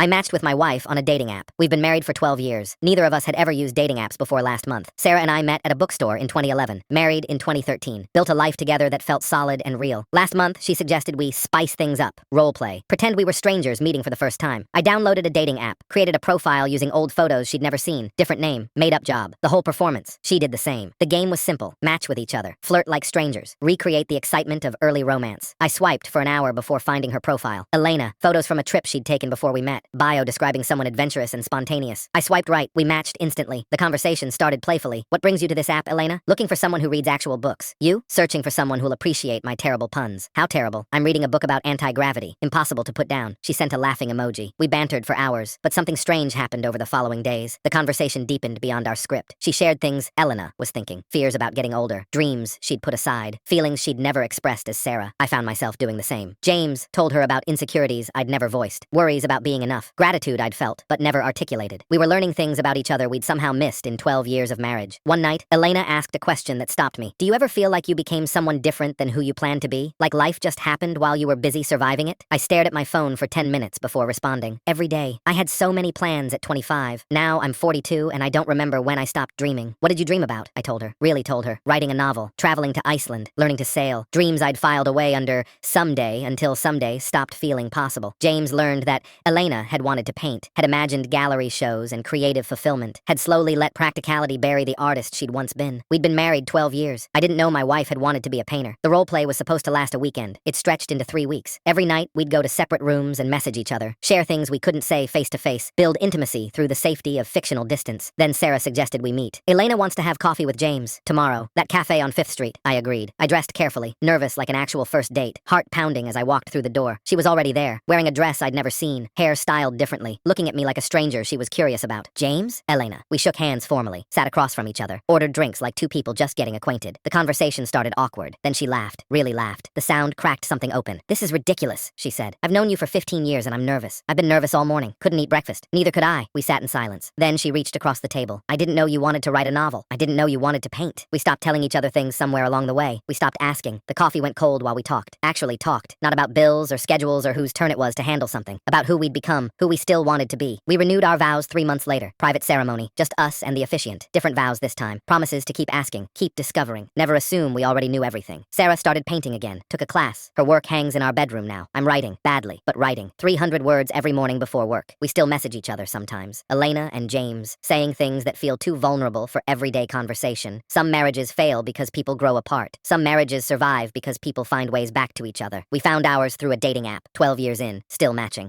I matched with my wife on a dating app. We've been married for 12 years. Neither of us had ever used dating apps before last month. Sarah and I met at a bookstore in 2011, married in 2013, built a life together that felt solid and real. Last month, she suggested we spice things up, role play, pretend we were strangers meeting for the first time. I downloaded a dating app, created a profile using old photos she'd never seen, different name, made-up job, the whole performance. She did the same. The game was simple: match with each other, flirt like strangers, recreate the excitement of early romance. I swiped for an hour before finding her profile. Elena, photos from a trip she'd taken before we met, bio describing someone adventurous and spontaneous. I swiped right. We matched instantly. The conversation started playfully. What brings you to this app, Elena? Looking for someone who reads actual books. You? Searching for someone who'll appreciate my terrible puns. How terrible? I'm reading a book about anti-gravity. Impossible to put down. She sent a laughing emoji. We bantered for hours, but something strange happened over the following days. The conversation deepened beyond our script. She shared things Elena was thinking. Fears about getting older. Dreams she'd put aside. Feelings she'd never expressed as Sarah. I found myself doing the same. James told her about insecurities I'd never voiced. Worries about being enough. Gratitude I'd felt, but never articulated. We were learning things about each other we'd somehow missed in 12 years of marriage. One night, Elena asked a question that stopped me. Do you ever feel like you became someone different than who you planned to be? Like life just happened while you were busy surviving it? I stared at my phone for 10 minutes before responding. Every day. I had so many plans at 25. Now I'm 42 and I don't remember when I stopped dreaming. What did you dream about? I told her. Really told her. Writing a novel. Traveling to Iceland. Learning to sail. Dreams I'd filed away under someday until someday stopped feeling possible. James learned that Elena had wanted to paint, had imagined gallery shows and creative fulfillment, had slowly let practicality bury the artist she'd once been. We'd been married 12 years. I didn't know my wife had wanted to be a painter. The role play was supposed to last a weekend. It stretched into 3 weeks. Every night, we'd go to separate rooms and message each other, share things we couldn't say face to face, build intimacy through the safety of fictional distance. Then Sarah suggested we meet. Elena wants to have coffee with James tomorrow. That cafe on 5th Street. I agreed. I dressed carefully, nervous like an actual first date, heart pounding as I walked through the door. She was already there, wearing a dress I'd never seen, hair styled differently, looking at me like a stranger she was curious about. James? Elena. We shook hands formally, sat across from each other, ordered drinks like two people just getting acquainted. The conversation started awkward. Then she laughed, really laughed. The sound cracked something open. This is ridiculous, she said. I've known you for 15 years and I'm nervous. I've been nervous all morning. Couldn't eat breakfast. Neither could I. We sat in silence. Then she reached across the table. I didn't know you wanted to write a novel. I didn't know you wanted to paint. We stopped telling each other things somewhere along the way. We stopped asking. The coffee went cold while we talked. Actually talked. Not about bills or schedules or whose turn it was to handle something. About who we'd become, who we still wanted to be. We renewed our vows 3 months later. Private ceremony. Just us and the officiant. Different vows this time. Promises to keep asking. Keep discovering. Never assume we already knew everything. Sarah started painting again. Took a class. Her work hangs in our bedroom now. I'm writing. Badly, but writing. 300 words every morning before work. We still message each other sometimes. Elena and James. Saying things that feel too vulnerable for everyday conversation. Some marriages fail because people grow apart. Some marriages survive because people find ways back to each other. We found ours through a dating app. 12 years in. Still matching.